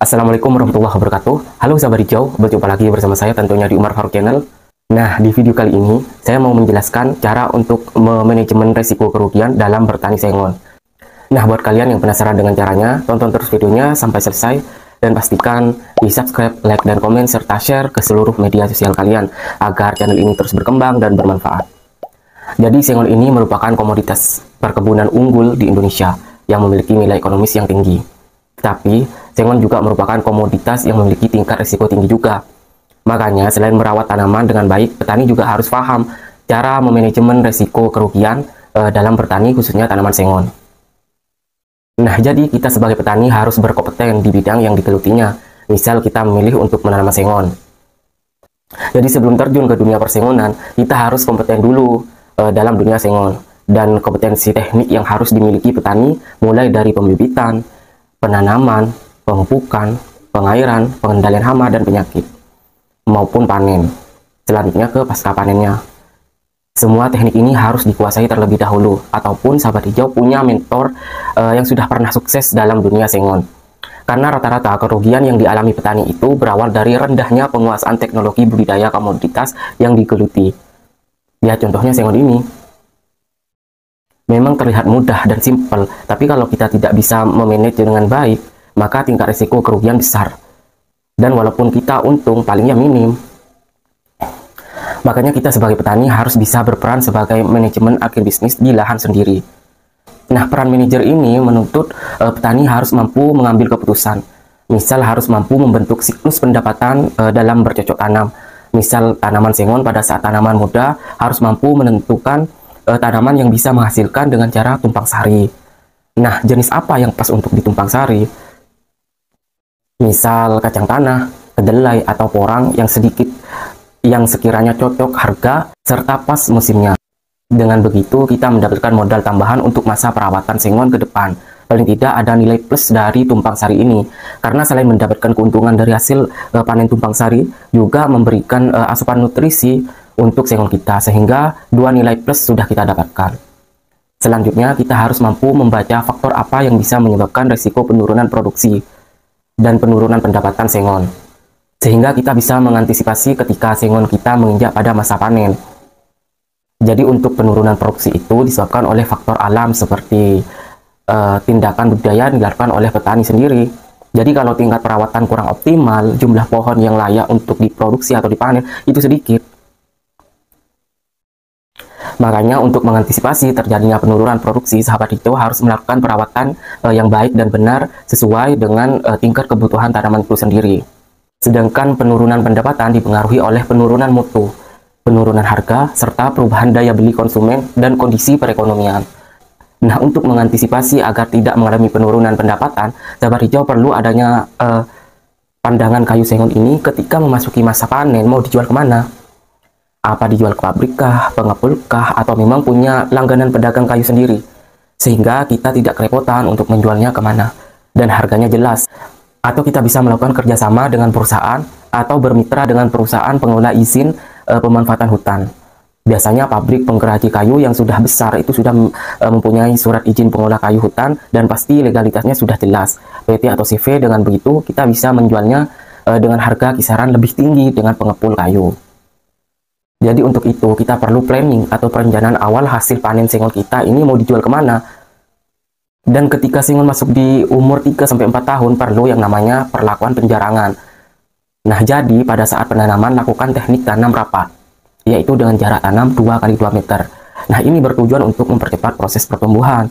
Assalamualaikum warahmatullahi wabarakatuh. Halo sahabat hijau, berjumpa lagi bersama saya tentunya di Umar Faruk Channel. Nah, di video kali ini saya mau menjelaskan cara untuk manajemen resiko kerugian dalam bertani sengon. Nah, buat kalian yang penasaran dengan caranya, tonton terus videonya sampai selesai dan pastikan di subscribe, like, dan komen serta share ke seluruh media sosial kalian agar channel ini terus berkembang dan bermanfaat. Jadi sengon ini merupakan komoditas perkebunan unggul di Indonesia yang memiliki nilai ekonomis yang tinggi. Tapi, sengon juga merupakan komoditas yang memiliki tingkat risiko tinggi juga. Makanya, selain merawat tanaman dengan baik, petani juga harus paham cara memanajemen risiko kerugian dalam bertani, khususnya tanaman sengon. Nah, jadi kita sebagai petani harus berkompeten di bidang yang digelutinya. Misal kita memilih untuk menanam sengon. Jadi sebelum terjun ke dunia persengonan, kita harus kompeten dulu dalam dunia sengon. Dan kompetensi teknik yang harus dimiliki petani mulai dari pembibitan, penanaman, pemupukan, pengairan, pengendalian hama dan penyakit, maupun panen. Selanjutnya ke pasca panennya. Semua teknik ini harus dikuasai terlebih dahulu, ataupun sahabat hijau punya mentor yang sudah pernah sukses dalam dunia sengon. Karena rata-rata kerugian yang dialami petani itu berawal dari rendahnya penguasaan teknologi budidaya komoditas yang digeluti. Ya, contohnya sengon ini. Memang terlihat mudah dan simpel, tapi kalau kita tidak bisa memanage dengan baik, maka tingkat risiko kerugian besar. Dan walaupun kita untung, palingnya minim. Makanya kita sebagai petani harus bisa berperan sebagai manajemen agribisnis di lahan sendiri. Nah, peran manajer ini menuntut petani harus mampu mengambil keputusan. Misal harus mampu membentuk siklus pendapatan dalam bercocok tanam. Misal tanaman sengon pada saat tanaman muda harus mampu menentukan tanaman yang bisa menghasilkan dengan cara tumpang sari. Nah, jenis apa yang pas untuk ditumpang sari? Misal kacang tanah, kedelai, atau porang yang sedikit yang sekiranya cocok harga serta pas musimnya. Dengan begitu, kita mendapatkan modal tambahan untuk masa perawatan sengon ke depan. Paling tidak ada nilai plus dari tumpang sari ini. Karena selain mendapatkan keuntungan dari hasil panen tumpang sari, juga memberikan asupan nutrisi untuk sengon kita, sehingga dua nilai plus sudah kita dapatkan. Selanjutnya, kita harus mampu membaca faktor apa yang bisa menyebabkan risiko penurunan produksi dan penurunan pendapatan sengon, sehingga kita bisa mengantisipasi ketika sengon kita menginjak pada masa panen. Jadi untuk penurunan produksi itu disebabkan oleh faktor alam seperti tindakan budidaya yang dilakukan oleh petani sendiri. Jadi kalau tingkat perawatan kurang optimal, jumlah pohon yang layak untuk diproduksi atau dipanen itu sedikit. Makanya untuk mengantisipasi terjadinya penurunan produksi, sahabat hijau harus melakukan perawatan yang baik dan benar sesuai dengan tingkat kebutuhan tanaman itu sendiri. Sedangkan penurunan pendapatan dipengaruhi oleh penurunan mutu, penurunan harga, serta perubahan daya beli konsumen dan kondisi perekonomian. Nah, untuk mengantisipasi agar tidak mengalami penurunan pendapatan, sahabat hijau perlu adanya pandangan kayu sengon ini ketika memasuki masa panen mau dijual kemana. Apa dijual ke pabrik kah, pengepul kah, atau memang punya langganan pedagang kayu sendiri, sehingga kita tidak kerepotan untuk menjualnya kemana, dan harganya jelas. Atau kita bisa melakukan kerjasama dengan perusahaan, atau bermitra dengan perusahaan pengelola izin pemanfaatan hutan. Biasanya pabrik penggeraki kayu yang sudah besar itu sudah mempunyai surat izin pengelola kayu hutan, dan pasti legalitasnya sudah jelas, PT atau CV. Dengan begitu, kita bisa menjualnya dengan harga kisaran lebih tinggi dengan pengepul kayu. Jadi untuk itu kita perlu planning atau perencanaan awal hasil panen sengon kita ini mau dijual kemana. Dan ketika sengon masuk di umur 3-4 tahun perlu yang namanya perlakuan penjarangan. Nah, jadi pada saat penanaman lakukan teknik tanam rapat, yaitu dengan jarak tanam 2x2 meter. Nah, ini bertujuan untuk mempercepat proses pertumbuhan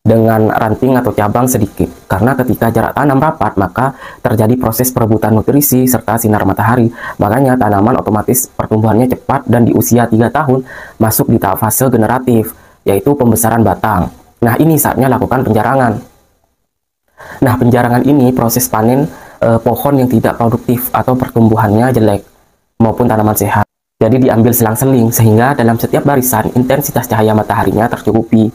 dengan ranting atau cabang sedikit. Karena ketika jarak tanam rapat, maka terjadi proses perebutan nutrisi serta sinar matahari. Makanya tanaman otomatis pertumbuhannya cepat dan di usia 3 tahun masuk di tahap fase generatif, yaitu pembesaran batang. Nah, ini saatnya lakukan penjarangan. Nah, penjarangan ini proses panen pohon yang tidak produktif atau pertumbuhannya jelek maupun tanaman sehat. Jadi diambil selang-seling sehingga dalam setiap barisan intensitas cahaya mataharinya tercukupi.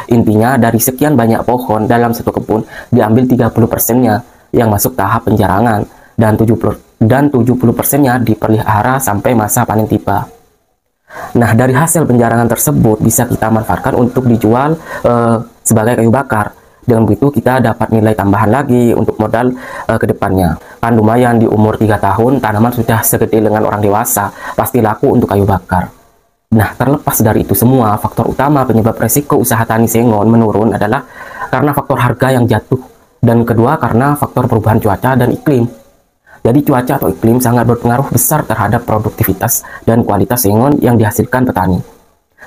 Intinya dari sekian banyak pohon dalam satu kebun diambil 30%-nya yang masuk tahap penjarangan dan 70%-nya dipelihara sampai masa panen tiba. Nah, dari hasil penjarangan tersebut bisa kita manfaatkan untuk dijual sebagai kayu bakar. Dengan begitu kita dapat nilai tambahan lagi untuk modal ke depannya. Kan lumayan di umur 3 tahun tanaman sudah segede lengan orang dewasa, pasti laku untuk kayu bakar. Nah, terlepas dari itu semua, faktor utama penyebab resiko usaha tani sengon menurun adalah karena faktor harga yang jatuh, dan kedua karena faktor perubahan cuaca dan iklim. Jadi cuaca atau iklim sangat berpengaruh besar terhadap produktivitas dan kualitas sengon yang dihasilkan petani,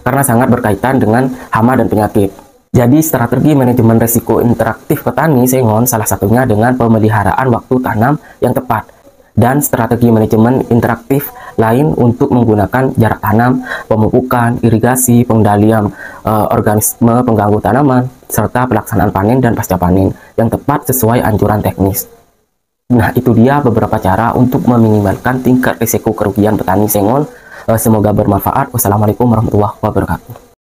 karena sangat berkaitan dengan hama dan penyakit. Jadi strategi manajemen risiko interaktif petani sengon salah satunya dengan pemeliharaan waktu tanam yang tepat, dan strategi manajemen interaktif lain untuk menggunakan jarak tanam, pemupukan, irigasi, pengendalian organisme pengganggu tanaman, serta pelaksanaan panen dan pasca panen yang tepat sesuai anjuran teknis. Nah, itu dia beberapa cara untuk meminimalkan tingkat risiko kerugian petani sengon. Semoga bermanfaat. Wassalamualaikum warahmatullahi wabarakatuh.